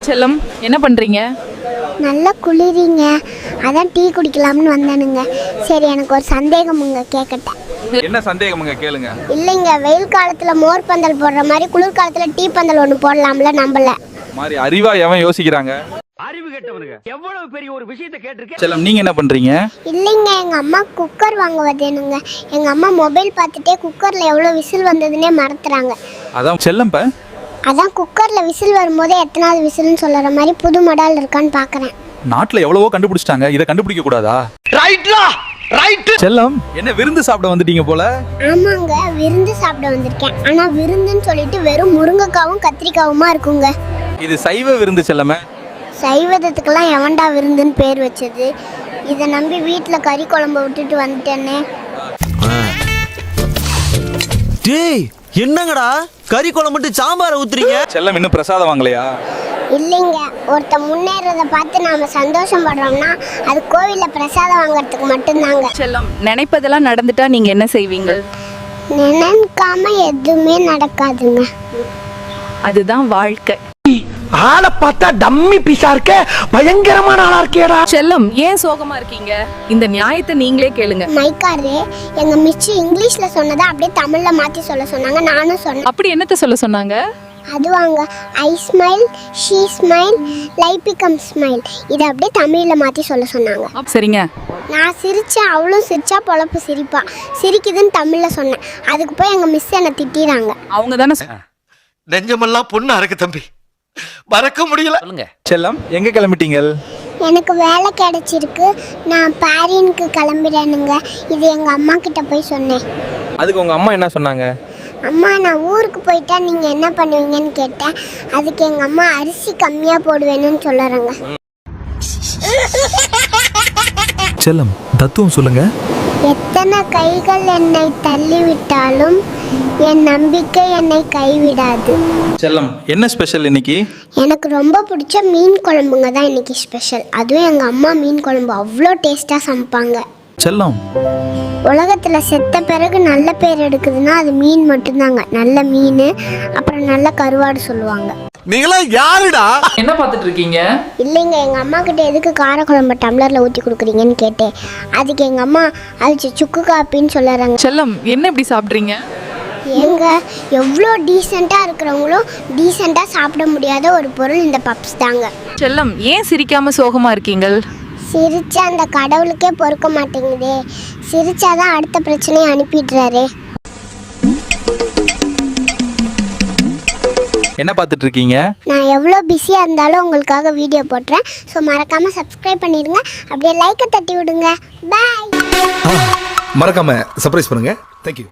செல்லம், என்ன பண்றீங்க? நல்லா குளிரிங்க, அதான் டீ குடிக்கலாம்னு வந்தேனுங்க. சரி, எனக்கு ஒரு சந்தேகமுங்க கேட்கட்டேன். என்ன சந்தேகமுங்க கேளுங்க. இல்லைங்க, வெயில் காலத்தில் மோர் பந்தல் போடுற மாதிரி குளிர் காலத்தில் டீ பந்தல் ஒன்று போடலாம்ல நம்மள மாதிரி அறிவா எவன் யோசிக்கிறாங்க? அறிவு கேட்டவனுங்க எவ்வளவு பெரிய ஒரு விஷயத்தை கேட்டிருக்கேன். செல்லம், நீங்க என்ன பண்றீங்க? இல்லைங்க, எங்கள் அம்மா குக்கர் வாங்க வந்தேனுங்க. எங்கள் அம்மா மொபைல் பார்த்துட்டே குக்கரில் எவ்வளோ விசில் வந்ததுன்னே மறந்துறாங்க. அதான் செல்லம்ப்ப, அதான் குக்கரில் விசில் வரும்போதே எத்தனாவது விசில்னு சொல்கிற மாதிரி புது மாடல் இருக்கான்னு பார்க்குறேன். நாட்டுல எவ்வளவோ கண்டுபிடிச்சிட்டாங்க, இதை கண்டுபிடிக்க கூடாதா? செல்லம், என்ன விருந்து சாப்பிட வந்துட்டீங்க போல? ஆமாங்க, விருந்து சாப்பிட வந்திருக்கேன். ஆனால் விருந்துன்னு சொல்லிட்டு வெறும் முருங்கைக்காவும் கத்திரிக்காவுமா இருக்குங்க. இது சைவ விருந்து செல்லமே. சைவதத்துக்கெல்லாம் எவன்டா விருந்துன்னு பேர் வச்சது? இதை நம்பி வீட்டில் கறி குழம்பு விட்டுட்டு வந்துட்டேனே. டேய், என்னங்கடா கறி குழம்பு சாம்பாரை ஊத்துறீங்க? செல்லம், இன்னும் பிரசாதம் வாங்கலையா? இல்லைங்க, ஒருத்த முன்னேறதை பார்த்து நாம சந்தோஷப்படுறோம்னா அது கோவிலில் பிரசாதம் வாங்குறதுக்கு மட்டும்தாங்க. செல்லம், நினைப்பதெல்லாம் நடந்துட்டா நீங்க என்ன செய்வீங்க? நினைக்காம எதுவுமே நடக்காதுங்க. அதுதான் வாழ்க்கை. ஆளை பார்த்தா டம்மி பீஸா இருக்க, பயங்கரமான ஆளா இருக்கேடா. செல்லம், ஏன் சோகமா இருக்கீங்க? இந்த நியாயத்தை நீங்களே கேளுங்க. மைக்காரே, எங்க மிச்சு இங்கிலீஷ்ல சொன்னதை அப்படியே தமிழ்ல மாத்தி சொல்ல சொன்னாங்க. நானும் சொன்னேன். அப்படி என்னத்த சொல்ல சொன்னாங்க? அதுவாங்க, I smile, she smile, life become smile. இதை அப்படியே தமிழில் மாற்றி சொல்ல சொன்னாங்க. சரிங்க. நான் சிரித்தேன், அவளும் சிரிச்சா பொழப்பு சிரிப்பா. சிரிக்குதுன்னு தமிழில் சொன்னேன். அதுக்கு போய் எங்கள் மிஸ் என்னை திட்டிறாங்க. அவங்க தானே நெஞ்சமெல்லாம் பொண்ணு அறக்கு தம்பி, மறக்க முடியல. செல்லம், எங்க கிளம்பிட்டீங்க? எனக்கு வேலை கிடைச்சிருக்கு, நான் பாரினுக்கு கிளம்பிடணுங்க. இது எங்கள் அம்மா கிட்ட போய் சொன்னேன். அதுக்கு உங்க அம்மா என்ன சொன்னாங்க? அம்மா, நான் ஊருக்கு போயிட்டா நீங்கள் என்ன பண்ணுவீங்கன்னு கேட்டேன். அதுக்கு எங்கள் அம்மா அரிசி கம்மியாக போடுவேன்னு சொல்லுறாங்க. செல்லம், தத்துவம் சொல்லுங்க. எத்தனை கைகள் என்னை தள்ளிவிட்டாலும் என் நம்பிக்கை என்னை கைவிடாது. செல்லம், என்ன ஸ்பெஷல் இன்னைக்கு? எனக்கு ரொம்ப பிடிச்ச மீன் குழம்புங்க தான் இன்னைக்கு ஸ்பெஷல். அதுவும் எங்கள் அம்மா மீன் குழம்பு அவ்வளோ டேஸ்ட்டாக சமைப்பாங்க. செல்லம், உலகத்தில் செத்த பிறகு நல்ல பேர் எடுக்குதுன்னா அது மீன் மட்டும்தாங்க. நல்ல மீன், அப்புறம் நல்ல கருவாடு சொல்லுவாங்க. நீங்களா யாருடா? என்ன பார்த்துட்டு இருக்கீங்க? இல்லைங்க, எங்கள் அம்மா கிட்ட எதுக்கு காரக்குழம்பு டம்ளரில் ஊற்றி கொடுக்குறீங்கன்னு கேட்டேன். அதுக்கு எங்கள் அம்மா அது சுக்கு காப்பின்னு சொல்லுறாங்க. செல்லம், என்ன இப்படி சாப்பிட்றீங்க? ஏங்க, எவ்வளோ டீசெண்டாக இருக்கிறவங்களும் டீசெண்டாக சாப்பிட முடியாத ஒரு பொருள் இந்த பப்ஸ் தாங்க. செல்லம், ஏன் சிரிக்காம சோகமா இருக்கீங்க? சிரிச்சா அந்த கடவுளுக்கே பொறுக்க மாட்டேங்குதே. சிரிச்சாதான் அடுத்த பிரச்சனையை அனுப்பிடுறாரு. என்ன பார்த்துட்டு இருக்கீங்க? நான் எவ்வளோ பிஸியாக இருந்தாலும் உங்களுக்காக வீடியோ போட்டுறேன். ஸோ மறக்காமல் சப்ஸ்கிரைப் பண்ணிடுங்க, அப்படியே லைக்கை தட்டி விடுங்க. பாய். மறக்காம சர்ப்ரைஸ் பண்ணுங்க. தேங்க்யூ.